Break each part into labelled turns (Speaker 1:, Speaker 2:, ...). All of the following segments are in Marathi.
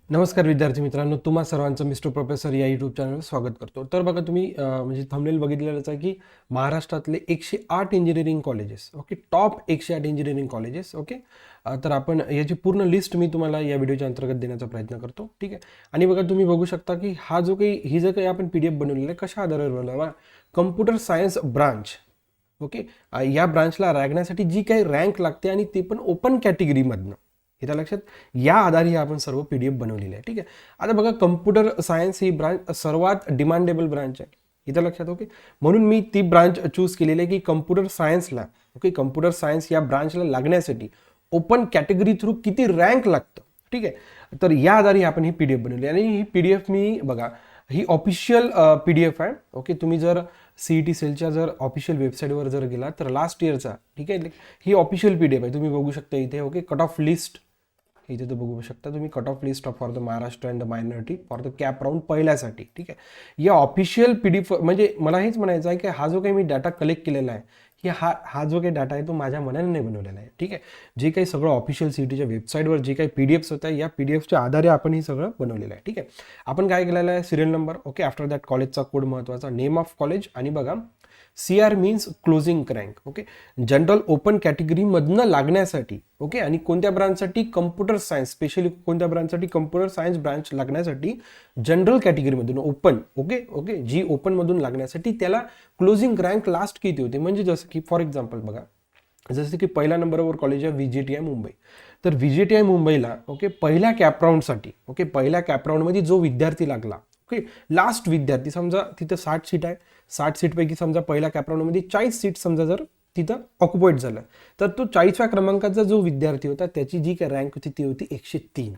Speaker 1: नमस्कार विद्यार्थी मित्रांनो, तुम्हा सर्वांचं मिस्टर प्रोफेसर या यूट्यूब चॅनलवर स्वागत करतो. तर बघा तुम्ही म्हणजे थंबनेल बघितलेलंच आहे की महाराष्ट्रातले 108 engineering colleges, okay, top 108 engineering colleges, okay. तर आपण याची पूर्ण लिस्ट मी तुम्हाला या व्हिडिओच्या अंतर्गत देण्याचा प्रयत्न करतो, ठीक आहे. आणि बघा तुम्ही बघू शकता की ही जो काही आपण PDF बनवलेला आहे, कशा आधारावर बनवला, कम्प्युटर सायन्स ब्रांच, ओके. या ब्रांचला लागण्यासाठी जी काही रँक लागते आणि ते पण ओपन कॅटेगरीमधनं, इथं लक्षात, या आधारे आपण सर्व PDF बनवलेले आहे, ठीक आहे. आता बघा कम्प्युटर सायन्स ही ब्रांच सर्वात डिमांडेबल ब्रांच आहे, इथं लक्षात, ओके. म्हणून मी ती ब्रांच चूज केलेली आहे की कम्प्युटर सायन्सला, ओके, कम्प्युटर सायन्स या ब्रांचला लागण्यासाठी ओपन कॅटेगरी थ्रू किती रँक लागतं, ठीक आहे. तर या आधारे आपण ही PDF बनवली आणि ही PDF मी बघा, ही ऑफिशियल PDF आहे, ओके. तुम्ही जर CET सेलच्या जर ऑफिशियल वेबसाईटवर जर गेला तर लास्ट इयरचा, ठीक आहे, ही ऑफिशियल PDF आहे, तुम्ही बघू शकता इथे, ओके. कट ऑफ लिस्ट इथे तर बघू शकता तुम्ही, cut off list for the Maharashtra and the minority for the cap round पहिल्यासाठी, ठीक आहे. या ऑफिशियल PDF म्हणजे मला हेच म्हणायचं आहे की हा जो काही मी डाटा कलेक्ट केलेला आहे, की हा जो काही डाटा आहे तो माझ्या मनाने नाही बनवलेला आहे, ठीक आहे. जे काही सगळं ऑफिशियल CETच्या वेबसाईटवर जे काही PDFs होत्या, या PDFच्या आधारे आपण हे सगळं बनवलेलं आहे, ठीक आहे. आपण काय केलेलं आहे, serial number, okay, after that कॉलेजचा कोड महत्त्वाचा, नेम ऑफ कॉलेज, आणि बघा CR means closing rank, okay. General open कॅटेगरीमधनं लागण्यासाठी, ओके, आणि कोणत्या ब्रांचसाठी, कम्प्युटर सायन्स, स्पेशली कोणत्या ब्रांचसाठी, कम्प्युटर सायन्स ब्रांच लागण्यासाठी जनरल कॅटेगरीमधून ओपन, ओके ओके, जी ओपनमधून लागण्यासाठी त्याला क्लोजिंग रँक लास्ट किती होते, म्हणजे जसं की फॉर एक्झाम्पल बघा, जसं की पहिल्या नंबरवर कॉलेज आहे VJTI मुंबई. तर VJTI मुंबईला, ओके, पहिल्या कॅपराऊंडसाठी, ओके, पहिल्या कॅपराऊंडमध्ये जो विद्यार्थी लागला, ओके, लास्ट विद्यार्थी, समजा तिथं 60 सीट आहे, 60 सीटपैकी समजा पहिल्या कॅपराऊंडमध्ये 40 सीट समजा जर तिथं ऑक्युपाईड झालं, तर तो 40व्या क्रमांकाचा जो विद्यार्थी होता त्याची जी काही रँक होती ती होती 103.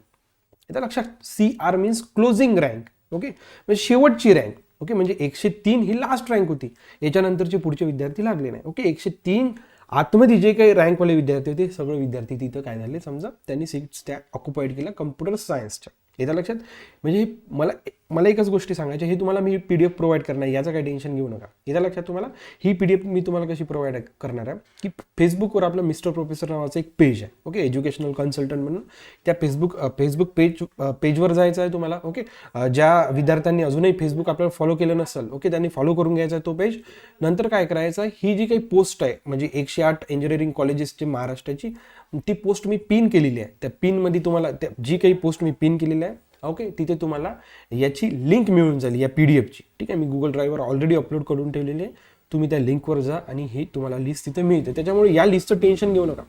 Speaker 1: आता लक्षात, CR means closing rank, okay, म्हणजे शेवटची रँक, ओके, म्हणजे 103 ही लास्ट रँक होती, याच्यानंतरचे पुढचे विद्यार्थी लागले नाही, ओके. 103 आतमध्ये जे काही रँकवाले विद्यार्थी होते सगळे विद्यार्थी तिथं काय झाले, समजा त्यांनी सीट्स त्या ऑक्युपाईड केल्या कम्प्युटर सायन्सच्या, येत्या लक्षात. म्हणजे मला एकच गोष्टी सांगायच्या, हे तुम्हाला मी PDF प्रोव्हाइड करणार आहे, याचं काही टेन्शन घेऊ नका, येत्या लक्षात. तुम्हाला ही PDF मी तुम्हाला कशी प्रोव्हाइड करणार आहे की फेसबुकवर आपलं मिस्टर प्रोफेसर नावाचं एक पेज आहे, ओके, एज्युकेशनल कन्सल्टंट म्हणून. त्या फेसबुक पेजवर जायचं आहे तुम्हाला, ओके. ज्या विद्यार्थ्यांनी अजूनही फेसबुक आपल्याला फॉलो केलं नसेल, ओके, त्यांनी फॉलो करून घ्यायचा आहे तो पेज. नंतर काय करायचं आहे, ही जी काही पोस्ट आहे म्हणजे 108 इंजिनिअरिंग कॉलेजेसची महाराष्ट्राची, ती पोस्ट मी पिन केलेली आहे. त्या पिनमध्ये तुम्हाला जी काही पोस्ट मी पिन केलेली आहे, ओके, तिथे तुम्हाला याची लिंक मिळून जाईल या PDFची, ठीक आहे. मी गुगल ड्राईव्हवर ऑलरेडी अपलोड करून ठेवलेली आहे, तुम्ही त्या लिंकवर जा आणि ही तुम्हाला लिस्ट तिथे मिळते. त्याच्यामुळे या लिस्टचं टेन्शन घेऊ नका.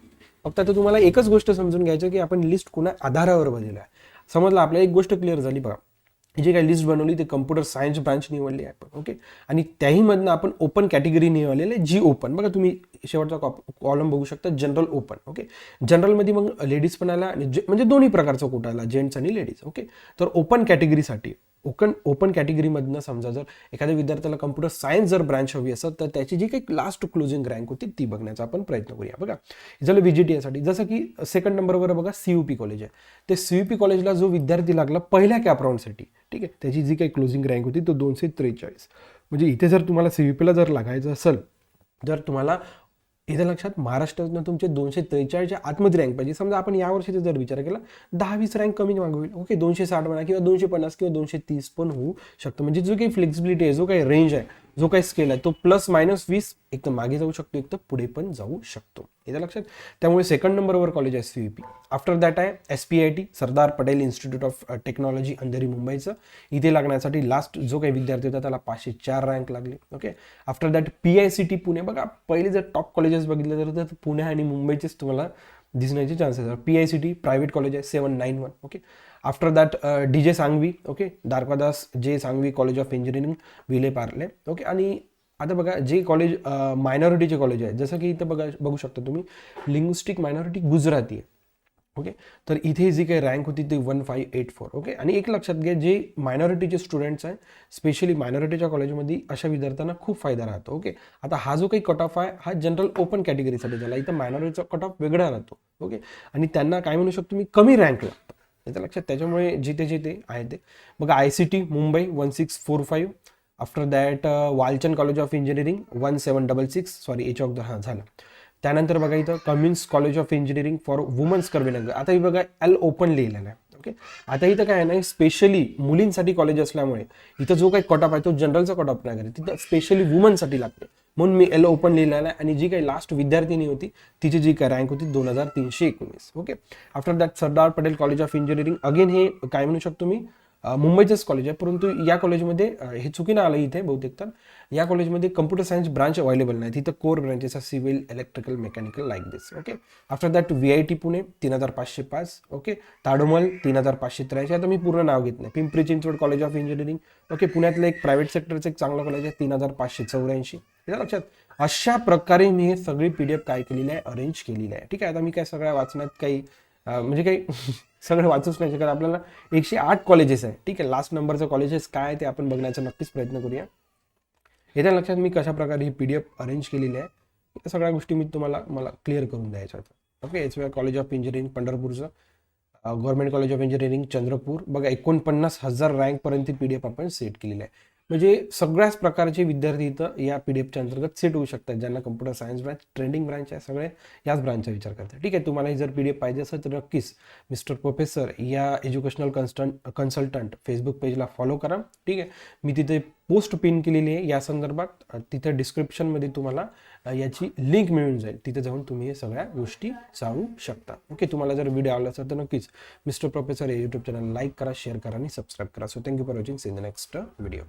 Speaker 1: फक्त आता तुम्हाला एकच गोष्ट समजून घ्यायचं की आपण लिस्ट कोणा आधारावर बनवली आहे. समजलं, आपल्याला एक गोष्ट क्लिअर झाली बघा, जी काही लिस्ट बनवली ते कम्प्युटर सायन्स ब्रांच निवडली आहे आपण, ओके, आणि त्याहीमधनं आपण ओपन कॅटेगरी निवडलेली आहे, जी ओपन. बघा तुम्ही शेवटचा कॉलम बघू शकता, जनरल ओपन, ओके. जनरलमध्ये मग लेडीज पण आला आणि म्हणजे दोन्ही प्रकारचा कोटा आला, जेंट्स आणि लेडीज, ओके. तर ओपन कॅटेगरीसाठी ओपन कॅटेगरीमधनं समजा जर एखाद्या विद्यार्थ्याला कम्प्युटर सायन्स जर ब्रांच हवी असेल तर त्याची जी काही लास्ट क्लोजिंग रँक होती ती बघण्याचा आपण प्रयत्न करूया. बघा झालं VJTI साठी, जसं की सेकंड नंबरवर बघा CUP कॉलेज आहे. ते CUP कॉलेजला जो विद्यार्थी लागला पहिल्या कॅपराऊंडसाठी, ठीक आहे, त्याची जी काही क्लोजिंग रँक होती तो 243. म्हणजे इथे जर तुम्हाला CUPला जर लागायचं असेल, जर तुम्हाला इथे लक्षात, महाराष्ट्रातनं तुमचे 243च्या आतमध्ये रँक पाहिजे. समजा आपण यावर्षीचा जर विचार केला, 10-20 रँक कमी मागे होईल, ओके, 260 म्हणा किंवा 250 किंवा 230 पण होऊ शकतं. म्हणजे जो काही फ्लेक्सिबिलिटी आहे, जो काही रेंज आहे, जो काही स्केल आहे, तो +-20 एक तर मागे जाऊ शकतो, एक तर पुढे पण जाऊ शकतो, इथे लक्षात. त्यामुळे सेकंड नंबरवर कॉलेज आहे CUP. आफ्टर दॅट आहे SPIT, Sardar Patel institute of technology Andheri मुंबईचं. इथे लागण्यासाठी लास्ट जो काही विद्यार्थी होता त्याला 504 रँक लागली, okay. After that PICT Pune. बघा पहिले जर टॉप कॉलेजेस बघितले तर पुणे आणि मुंबईचेच तुम्हाला दिसण्याचे चान्सेस आहेत. PICT प्रायव्हेट कॉलेज आहे 791, okay. After that DJ Sanghvi, okay, Dwarkadas J Sanghvi college of engineering Vile Parle, okay. आणि आता बघा जे कॉलेज मायनॉरिटीचे कॉलेज आहे, जसं की इथं बघू शकता तुम्ही, लिंग्विस्टिक मायनॉरिटी गुजराती आहे, ओके. तर इथे जी काही रँक होती ती 1584, ओके. आणि एक लक्षात घ्या, जे मायनॉरिटीचे स्टुडंट्स आहे, स्पेशली मायनॉरिटीच्या कॉलेजमध्ये अशा विद्यार्थ्यांना खूप फायदा राहतो, ओके. आता हा जो काही कट ऑफ आहे हा जनरल ओपन कॅटेगरीसाठी झाला, इथं मायनॉरिटीचा कट ऑफ वेगळा राहतो, ओके. आणि त्यांना काय म्हणू शकतो मी, कमी रँक लागतो, याचं लक्षात. त्याच्यामुळे जिथे आहे ते बघा, ICT Mumbai 1645. After that Walchand college of engineering 1766, sorry याच्या हां झालं. त्यानंतर बघा इथं Cummins college of engineering for womens Karvenagar. आता ही बघा L ओपन लिहिलेलं आहे, ओके. आता इथं काय आहे ना, स्पेशली मुलींसाठी कॉलेज असल्यामुळे इथं जो काही कट ऑफ आहे तो जनरलचा कट ऑफ नाही करत, तिथं स्पेशली वुमनसाठी लागते. म्हणून मी एल ओपन लिहिलेला आहे. आणि जी काही लास्ट विद्यार्थिनी होती तिची जी काय रँक होती 2319. Okay. After that Sardar Patel college of engineering, again हे काय म्हणू शकतो मी, मुंबईचंच कॉलेज आहे, परंतु या कॉलेजमध्ये हे चुकीनं आलं इथे बहुतेक. तर या कॉलेजमध्ये कम्प्युटर सायन्स ब्रांच अवेलेबल नाही, तिथं कोर ब्रांचेस आहे civil, electrical, mechanical like this. Okay. After that VIT Pune 3505. Okay. Thadomal 3583. आता मी पूर्ण नाव घेत नाही. Pimpri Chinchwad college of engineering, okay, पुण्यातलं एक प्रायव्हेट सेक्टरचं एक चांगलं कॉलेज आहे 3584. हे लक्षात. अशा प्रकारे मी हे सगळी PDF काय केलेली आहे, अरेंज केलेली आहे. ठीक आहे. आता मी काय सगळ्या वाचण्यात काही म्हणजे काही सगळं वाचूच नाही शकत. आपल्याला 108 कॉलेजेस आहे. ठीक आहे. लास्ट नंबरचं कॉलेजेस काय आहे ते आपण बघण्याचा नक्कीच प्रयत्न करूया. येत्या लक्षात मी कशा प्रकारे ही PDF अरेंज केलेली आहे, या सगळ्या गोष्टी मी मला क्लिअर करून द्यायच्या होत्या. Okay. HY college of engineering पंढरपूरचं, government college of engineering Chandrapur, बघा 49,000 रँकपर्यंत PDF आपण सेट केलेली आहे. म्हणजे सगळ्याच प्रकारचे विद्यार्थी इथं या PDFच्या अंतर्गत सेट होऊ शकतात. ज्यांना computer science branch, trending branch आहे, सगळे याच ब्रांचचा विचार करतात. ठीक आहे. तुम्हाला जर PDF पाहिजे असेल तर नक्कीच मिस्टर प्रोफेसर या एज्युकेशनल कन्सल्टंट फेसबुक पेजला फॉलो करा. ठीक आहे. मी तिथे पोस्ट पिन केलेली आहे या संदर्भात. तिथे डिस्क्रिप्शनमध्ये तुम्हाला याची लिंक मिळून जाईल. तिथे जाऊन तुम्ही हे सगळ्या गोष्टी चालू शकता. ओके. तुम्हाला जर व्हिडिओ आवडला असेल तर नक्कीच मिस्टर प्रोफेसर या यूट्यूब चॅनल लाईक करा, शेअर करा आणि सबस्क्राईब करा. So thank you for watching. See in the next video.